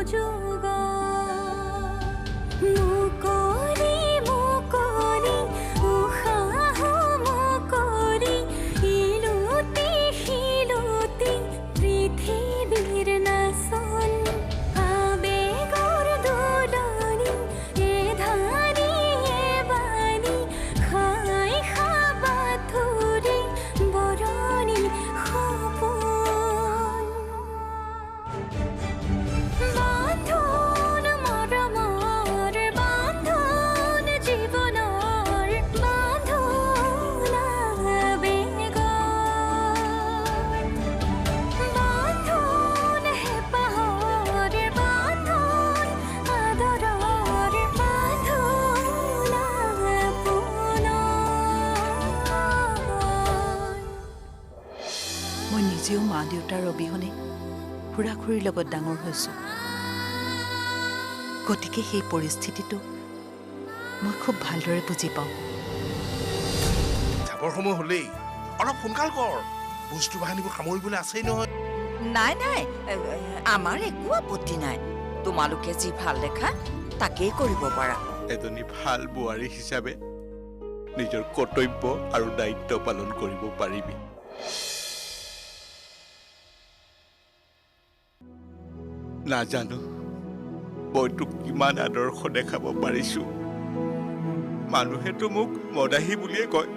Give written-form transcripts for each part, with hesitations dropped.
যুগ মুকলি মুকলি উশাহ মুকলি ইলুতি শিলুতি পৃথিৱীৰ নাচন আবেগৰ দোলনি এ ধানি এ বাণী খাই খাবা থুৰি বৰণি সপোন বান্ধোন মৰমৰ বান্ধোন জীৱনৰ বান্ধোন আবেগৰ বান্ধোন হেঁপাহৰ বান্ধোন আদৰৰ বান্ধোন আপোনৰ মই নিজেও মা দেউতাৰ অবিহনে খুৰা খুৰীৰ লগত ডাঙৰ হৈছোঁ গতিকে সেই পৰিস্থিতিটো মই খুব ভালদৰে বুজি পাওঁ যাবৰ সময় হ'লেই অলপ সোনকাল কৰ বস্তু বাহানিবোৰ সামৰিবলৈ আছেই নহয় নাই নাই আমাৰ একো আপত্তি নাই তোমালোকে যি ভাল দেখা তাকেই কৰিব পাৰা এজনী ভাল বোৱাৰী হিচাপে নিজৰ কৰ্তব্য আৰু দায়িত্ব পালন কৰিব পাৰিবি নাজানো মই তোক কিমান আদৰ্শ দেখাব পাৰিছো মানুহেতো মোক মদাহী বুলিয়ে কয়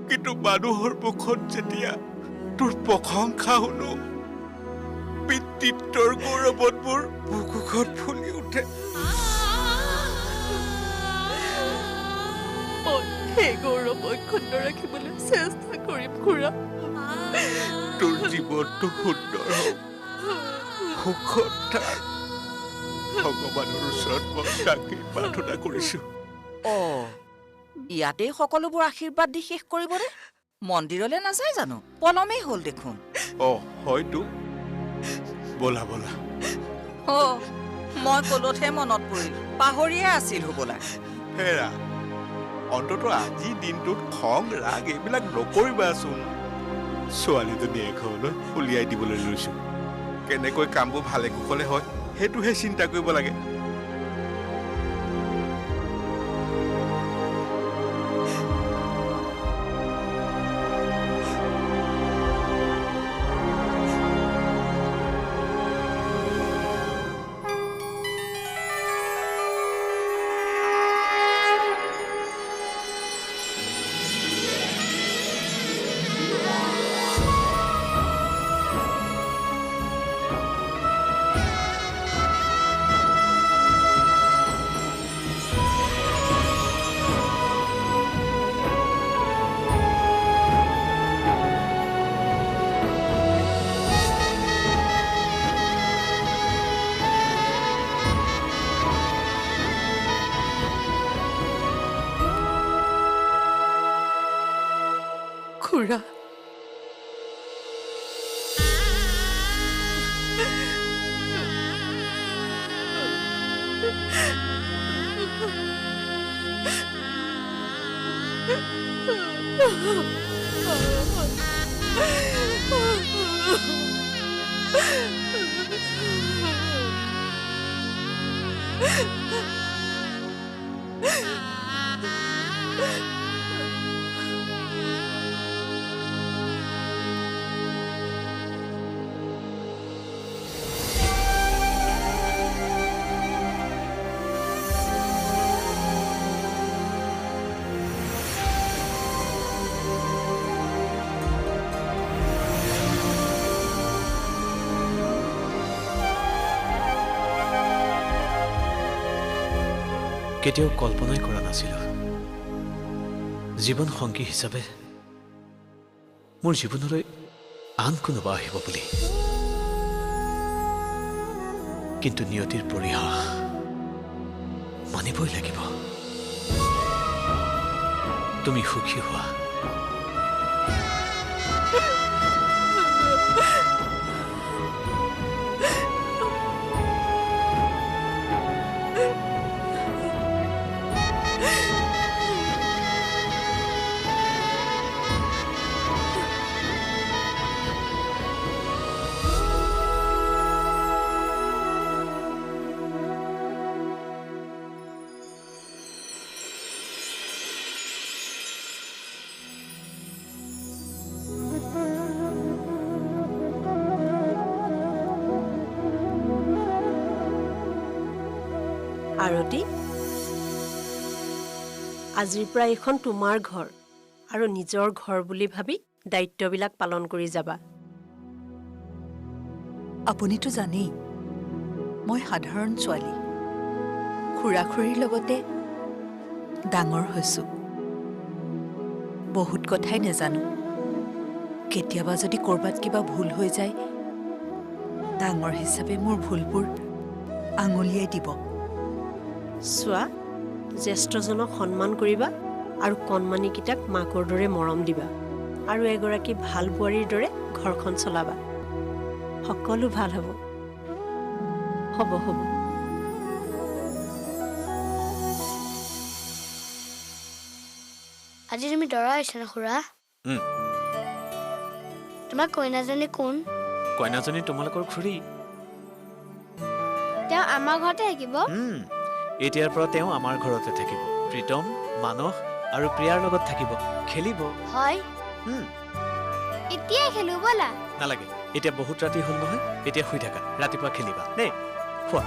কিন্তু মানুহৰ মুখত যেতিয়া তোৰ প্ৰশংসা শুনো পিতৃত্বৰ গৌৰৱত মোৰ বুকুখন ফুলি উঠে সেই গৌৰৱ অক্ষুণ্ণ ৰাখিবলৈ চেষ্টা কৰিম খুৰা তোৰ জীৱনটো সুন্দৰ হওক সুখত থাক ভগৱানৰ ওচৰত মই তাকেই প্ৰাৰ্থনা কৰিছো ইয়াতেই সকলোবোৰ আশীৰ্বাদ দি শেষ কৰিবনে মন্দিৰলৈ নাযায় জানো পলমেই হ'ল দেখোন হয়তো বলা বলা মই কলতহে মনত পৰিল পাহৰিয়ে আছিল হ'বলা হেৰা অন্তত আজি দিনটোত খং ৰাগ এইবিলাক নকৰিবাচোন ছোৱালীজনী এঘৰলৈ উলিয়াই দিবলৈ লৈছো কেনেকৈ কামবোৰ ভালে কুশলে হয় সেইটোহে চিন্তা কৰিব লাগে খুৰা কেতিয়াও কল্পনাই কৰা নাছিলোঁ জীৱন সংগী হিচাপে মোৰ জীৱনলৈ আন কোনোবা আহিব বুলি কিন্তু নিয়তিৰ পৰিহাস মানিবই লাগিব তুমি সুখী হোৱা আৰতি, আজিৰ পৰা এইখন তোমাৰ ঘৰ আৰু নিজৰ ঘৰ বুলি ভাবি দায়িত্ববিলাক পালন কৰি যাবা। আপুনিতো জানেই মই সাধাৰণ ছোৱালী, খুৰা-খুৰীৰ লগতে ডাঙৰ হৈছোঁ। বহুত কথাই নাজানো। কেতিয়াবা যদি ক'ৰবাত কিবা ভুল হৈ যায়, ডাঙৰ হিচাপে মোৰ ভুলবোৰ আঙুলিয়াই দিব। চোৱা, জ্যেষ্ঠজনক সন্মান কৰিবা আৰু কণমানিকেইটাক মাকৰ দৰে মৰম দিবা আৰু এগৰাকী ভাল বোৱাৰীৰ দৰে ঘৰখন চলাবা। সকলো ভাল হ'ব। হ'ব হ'ব। আজি তুমি দৰা আহিছা না খুৰা? তোমাৰ কইনাজনী কোন? কইনাজনী তোমালোকৰ খুৰী। তেওঁ আমাৰ ঘৰতে থাকিব? এতিয়াৰ পৰা তেওঁ আমাৰ ঘৰতে থাকিব। প্ৰীতম, মানস আৰু প্ৰিয়াৰ লগত থাকিব, খেলিব। হয়। এতিয়াই খেলো ব'লা। নালাগে, এতিয়া বহুত ৰাতি হ'ল নহয়। এতিয়া শুই থাকা, ৰাতিপুৱা খেলিবা দেই। খোৱা,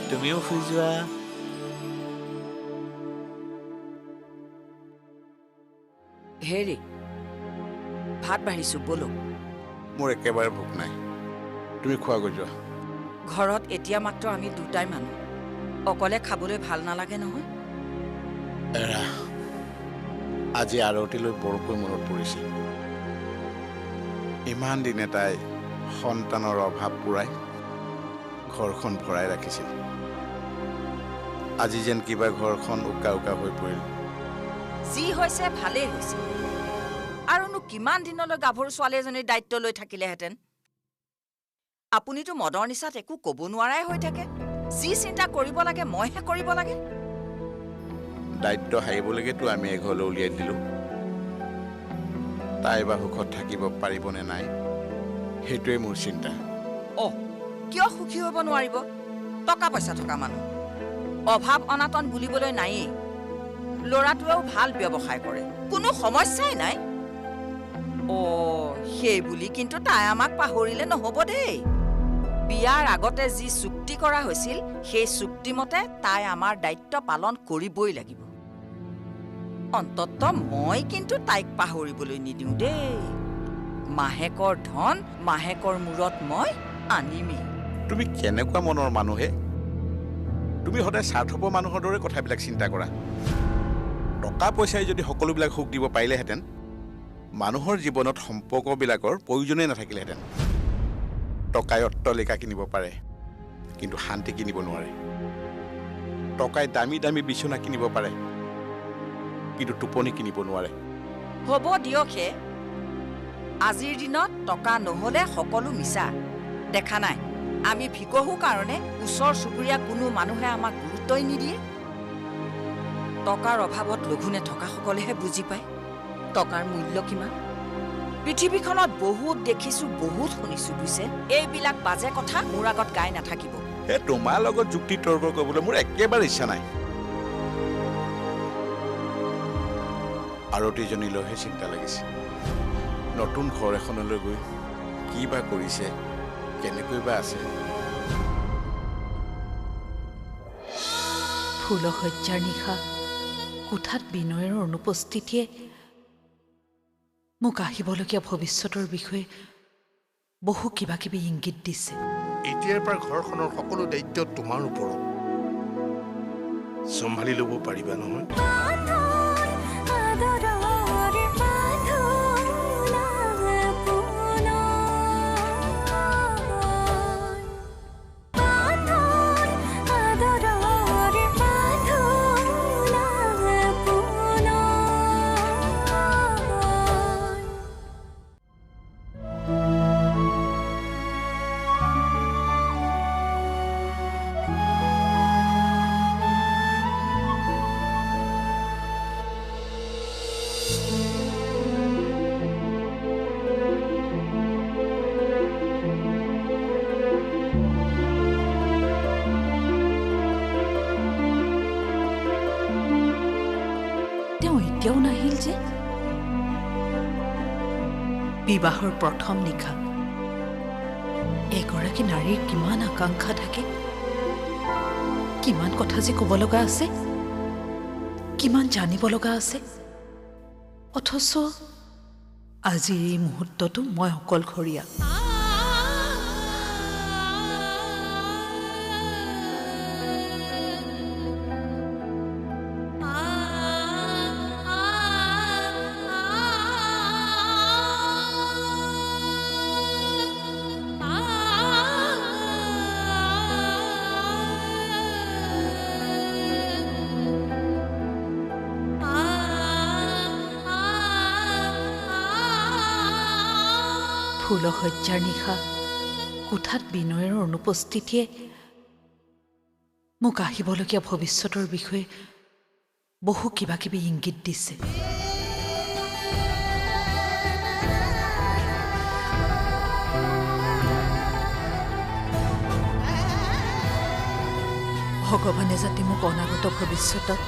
তুমিও শুই যোৱা। হেৰি, ভাত বাঢ়িছো বলো। মোৰ একেবাৰে ভোক নাই, তুমি খোৱা গৈ যোৱা। ঘৰত এতিয়া মাত্ৰ আমি দুটাই মানুহ, অকলে খাবলৈ ভাল নালাগে নহয়। এৰা, আজি আৰতিলৈ বৰকৈ মনত পৰিছিল। ইমান দিনে তাই সন্তানৰ অভাৱ পূৰাই ঘৰখন ভৰাই ৰাখিছিল। আজি যেন কিবা ঘৰখন উকা উকা হৈ পৰিল। যি হৈছে ভালেই হৈছে, আৰুনো কিমান দিনলৈ গাভৰু ছোৱালী এজনীৰ দায়িত্ব লৈ থাকিলেহেঁতেন। আপুনিতো মদৰ নিচাত একো ক'ব নোৱাৰাই হৈ থাকে। যি চিন্তা কৰিব লাগে মইহে কৰিব লাগে। দায়িত্ব হাৰিবলৈকেতো আমি এঘৰলৈ উলিয়াই দিলোঁ। তাই বা সুখত থাকিব পাৰিবনে নাই, সেইটোৱে মোৰ চিন্তা। কিয় সুখী হ'ব নোৱাৰিব? টকা পইচা থকা মানুহ, অভাৱ অনাটন বুলিবলৈ নায়েই। ল'ৰাটোৱেও ভাল ব্যৱসায় কৰে, কোনো সমস্যাই নাই। সেই বুলি কিন্তু তাই আমাক পাহৰিলে নহ'ব দেই। বিয়াৰ আগতে যি চুক্তি কৰা হৈছিল, সেই চুক্তিমতে তাই আমাৰ দায়িত্ব পালন কৰিবই লাগিব। অন্ততঃ মই কিন্তু তাইক পাহৰিবলৈ নিদিওঁ দেই। মাহেকৰ ধন মাহেকৰ মূৰত মই আনিমেই। তুমি কেনেকুৱা মনৰ মানুহে? তুমি সদায় স্বাৰ্থপৰ মানুহৰ দৰে কথাবিলাক চিন্তা কৰা। টকা পইচাই যদি সকলোবিলাক সুখ দিব পাৰিলেহেঁতেন, মানুহৰ জীৱনত সম্পৰ্কবিলাকৰ প্ৰয়োজনেই নাথাকিলেহেঁতেন। টকাই অট্টালিকা কিনিব পাৰে, কিন্তু শান্তি কিনিব নোৱাৰে। টকাই দামী দামী বিচনা কিনিব পাৰে, কিন্তু টোপনি কিনিব নোৱাৰে। হ'ব দিয়ক হে, আজিৰ দিনত টকা নহ'লে সকলো মিছা। দেখা নাই আমি ভিকহু কাৰণে ওচৰ চুবুৰীয়া কোনো মানুহে আমাক গুৰুত্বই নিদিয়ে। টকাৰ অভাৱত লঘোণে থকাসকলেহে বুজি পায় টকাৰ মূল্য কিমান। পৃথিৱীখনত বহুত দেখিছো, বহুত শুনিছো বুজিছে। এইবিলাক বাজে কথা মোৰ আগত গাই নাথাকিব। তোমাৰ লগত যুক্তি তৰ্ক কৰিবলৈ মোৰ একেবাৰে ইচ্ছা নাই। আৰতিজনীলৈহে চিন্তা লাগিছে। নতুন ঘৰ এখনলৈ গৈ কি বা কৰিছে, কেনেকৈ বা আছে। ফুলশয্যাৰ নিশা কোঠাত বিনয়ৰ অনুপস্থিতিয়ে মোক আহিবলগীয়া ভৱিষ্যতৰ বিষয়ে বহু কিবা কিবি ইংগিত দিছে। এতিয়াৰ পৰা ঘৰখনৰ সকলো দায়িত্ব তোমাৰ ওপৰত। চম্ভালি ল'ব পাৰিবা নহয়? এতিয়াও নাহিল যে। বিবাহৰ প্ৰথম নিশা এগৰাকী নাৰীৰ কিমান আকাংক্ষা থাকে, কিমান কথা যে ক'ব লগা আছে, কিমান জানিব লগা আছে, অথচ আজিৰ এই মুহূৰ্তটো মই অকলশৰীয়া। ফুলশয্যাৰ নিশা কোঠাত বিনয়ৰ অনুপস্থিতিয়ে মোক আহিবলগীয়া ভৱিষ্যতৰ বিষয়ে বহু কিবা কিবি ইংগিত দিছে। ভগৱানে যাতে মোক অনাগত ভৱিষ্যতত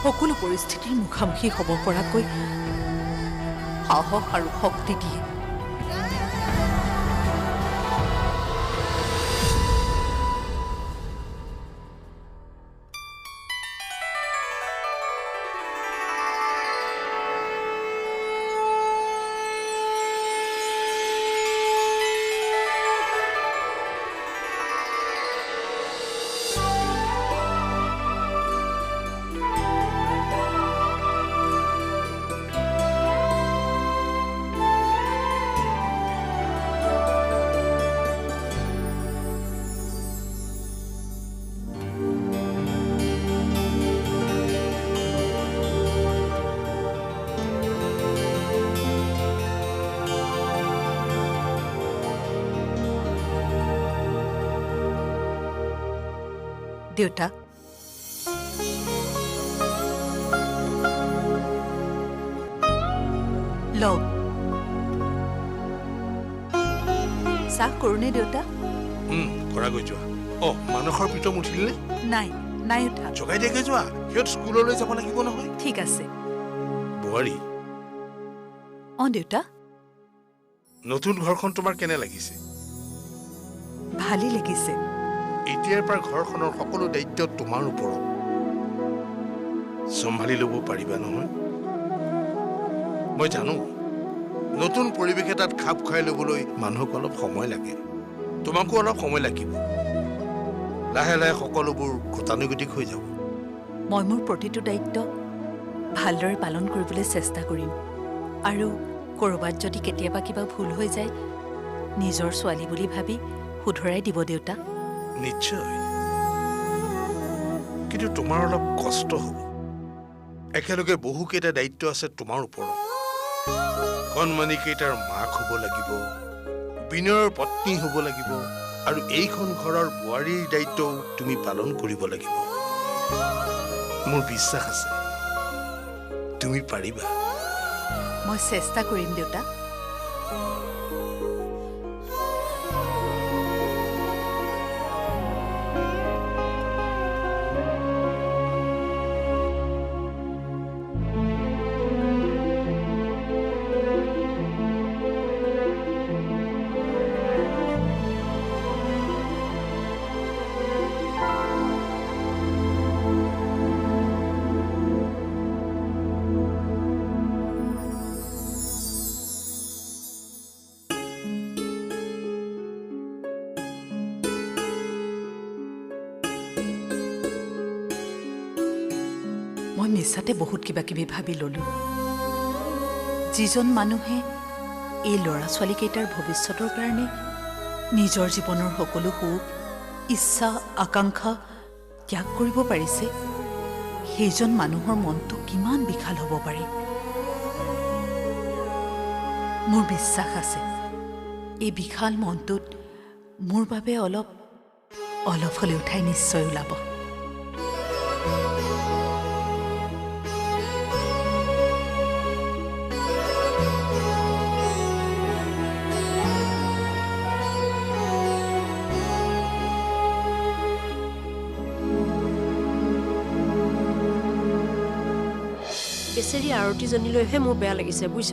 সকলো পৰিস্থিতিৰ মুখামুখি হ'ব পৰাকৈ সাহস আৰু শক্তি দিয়ে। দেউতা, লওক চাহ কৰোঁনে দেউতা? কৰা গৈ যোৱা। মানসৰ প্ৰীতম উঠিলে? নাই, নাই উঠা। জগাই দিয়াকৈ যোৱা, সিহঁত স্কুললৈ যাব লাগিব নহয়। ঠিক আছে। বোৱাৰী, দেউতা, নতুন ঘৰখন তোমাৰ কেনে লাগিছে? ভালেই লাগিছে। এতিয়াৰ পৰা ঘৰখনৰ সকলো দায়িত্ব তোমাৰ ওপৰত। চম্ভালি ল'ব পাৰিবা নহয়? মই জানো নতুন পৰিৱেশ এটাত খাপ খুৱাই ল'বলৈ মানুহক অলপ সময় লাগে, তোমাকো অলপ সময় লাগিব। লাহে লাহে সকলোবোৰ গতানুগতিক হৈ যাব। মই মোৰ প্ৰতিটো দায়িত্ব ভালদৰে পালন কৰিবলৈ চেষ্টা কৰিম, আৰু ক'ৰবাত যদি কেতিয়াবা কিবা ভুল হৈ যায় নিজৰ ছোৱালী বুলি ভাবি শুধৰাই দিব দেউতা। নিশ্চয়, কিন্তু তোমাৰ অলপ কষ্ট হ'ব। একেলগে বহুকেইটা দায়িত্ব আছে তোমাৰ ওপৰত। কণমানি কেইটাৰ মাক হ'ব লাগিব, বিনয়ৰ পত্নী হ'ব লাগিব, আৰু এইখন ঘৰৰ বোৱাৰীৰ দায়িত্বও তুমি পালন কৰিব লাগিব। মোৰ বিশ্বাস আছে তুমি পাৰিবা। মই চেষ্টা কৰিম দেউতা। মই মিছাতে বহুত কিবা কিবি ভাবি ল'লোঁ। যিজন মানুহে এই ল'ৰা ছোৱালীকেইটাৰ ভৱিষ্যতৰ কাৰণে নিজৰ জীৱনৰ সকলো সুখ, ইচ্ছা, আকাংক্ষা ত্যাগ কৰিব পাৰিছে, সেইজন মানুহৰ মনটো কিমান বিশাল হ'ব পাৰে। মোৰ বিশ্বাস আছে এই বিশাল মনটোত মোৰ বাবে অলপ হ'লেও ঠাই নিশ্চয় ওলাব। বেচেৰী আৰতীজনীলৈহে মোৰ বেয়া লাগিছে, বুজিছ?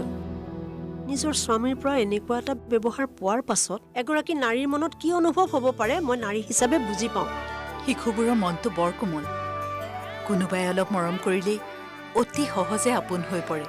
নিজৰ স্বামীৰ পৰা এনেকুৱা এটা ব্যৱহাৰ পোৱাৰ পাছত এগৰাকী নাৰীৰ মনত কি অনুভৱ হ'ব পাৰে মই নাৰী হিচাপে বুজি পাওঁ। শিশুবোৰৰ মনটো বৰ কোমল। কোনোবাই অলপ মৰম কৰিলেই অতি সহজে আপোন হৈ পৰে।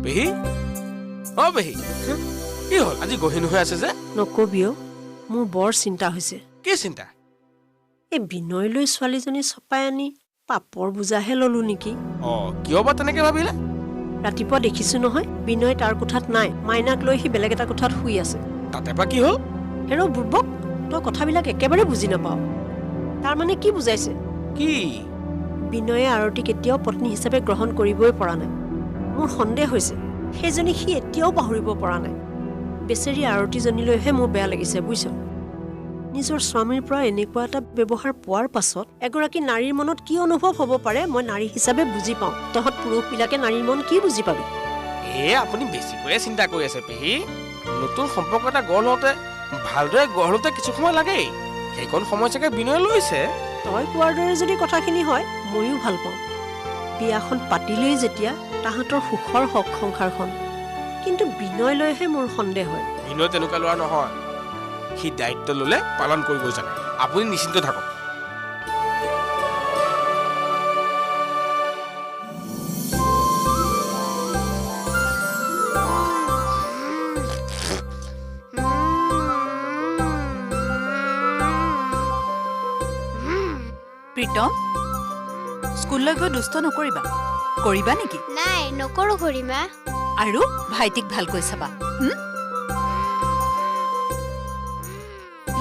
পেহী অ পেহী কি হ'ল আজি গহীন হৈ আছে যে? নকবিও, মোৰ বৰ চিন্তা হৈছে। কি চিন্তা? এই বিনয়লৈ ছোৱালীজনী চপাই আনি পাপৰ বোজাহে ললো নেকি। কিয় বা তেনেকে ভাবিলে? ৰাতিপুৱা দেখিছো নহয় বিনয় তাৰ কোঠাত নাই, মাইনাক লৈ সি বেলেগ এটা কোঠাত শুই আছে। তাতে বা কি হ'ল? হেৰ' বুৰ্বক, তই কথাবিলাক একেবাৰে বুজি নাপাও। তাৰ মানে কি বুজাইছে? কি? বিনয়ে আৰতি কেতিয়াও পত্নী হিচাপে গ্ৰহণ কৰিবই পৰা নাই। মোৰ সন্দেহ হৈছে সেইজনী সি এতিয়াও পাহৰিব পৰা নাই। বেচেৰী আৰতিজনীলৈহে মোৰ বেয়া লাগিছে বুজিছ। নিজৰ স্বামীৰ পৰা এনেকুৱা এটা ব্যৱহাৰ পোৱাৰ পাছত এগৰাকী নাৰীৰ মনত কি অনুভৱ হ'ব পাৰে মই নাৰী হিচাপে বুজি পাওঁ। তহঁত পুৰুষবিলাকে নাৰীৰ মন কি বুজি পাবি? আপুনি বেছিকৈয়ে চিন্তা কৰি আছে পেহী। নতুন সম্পৰ্ক এটা গঢ় লওঁতে ভালদৰে গঢ় লওঁতে কিছু সময় লাগেই। সেইকণ সময় চাগে বিনয় লৈছে। তই কোৱাৰ দৰে যদি কথাখিনি হয় ময়ো ভাল পাওঁ। বিয়াখন পাতিলেই যেতিয়া তাহাঁতৰ সুখৰ হক সংসাৰখন। কিন্তু বিনয়লৈহে মোৰ সন্দেহ হয়। বিনয় তেনেকুৱা লোৱা নহয়, সি দায়িত্ব ল'লে পালন কৰিব জানে। আপুনি নিশ্চিন্ত থাকক। প্ৰীতম, স্কুললৈ গৈ দুষ্ট নকৰিবা। কৰিবা নেকি? নাই নকৰো খুৰীমা। আৰু ভাইটিক ভালকৈ চাবা।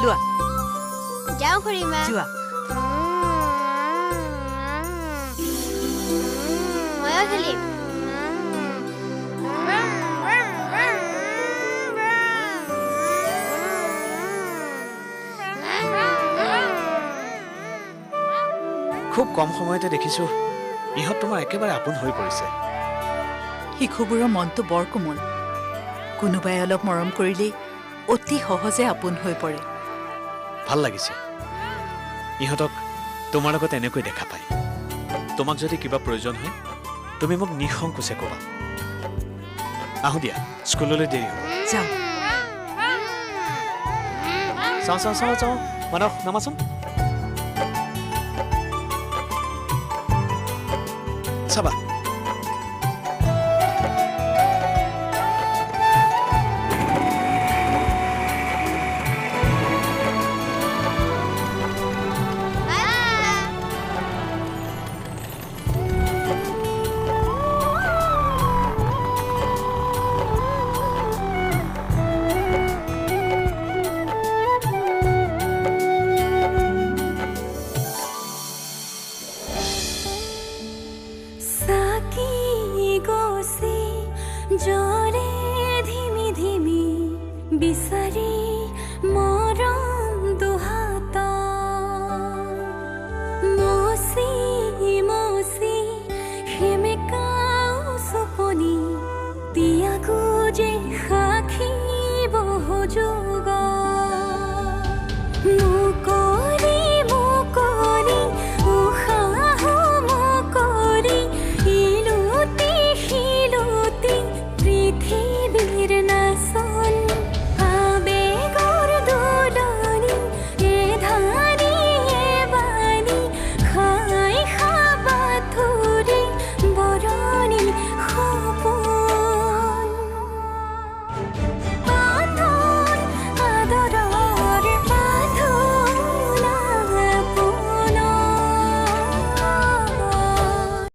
লোৱা যাওঁ খুৰীমা। যোৱা। ময়ো খেলিম। খুব কম সময়তে দেখিছো ইহঁত তোমাৰ একেবাৰে আপোন হৈ পৰিছে। শিশুবোৰৰ মনটো বৰ কোমল। কোনোবাই অলপ মৰম কৰিলেই অতি সহজে আপোন হৈ পৰে। ভাল লাগিছে ইহঁতক তোমাৰ লগত এনেকৈ দেখা পাই। তোমাক যদি কিবা প্ৰয়োজন হয় তুমি মোক নিঃসংকোচে ক'বা। আহো দিয়া, স্কুললৈ দেৰি হ'ব। যাওঁ। চাওঁ মানস নামাচোন। চাবা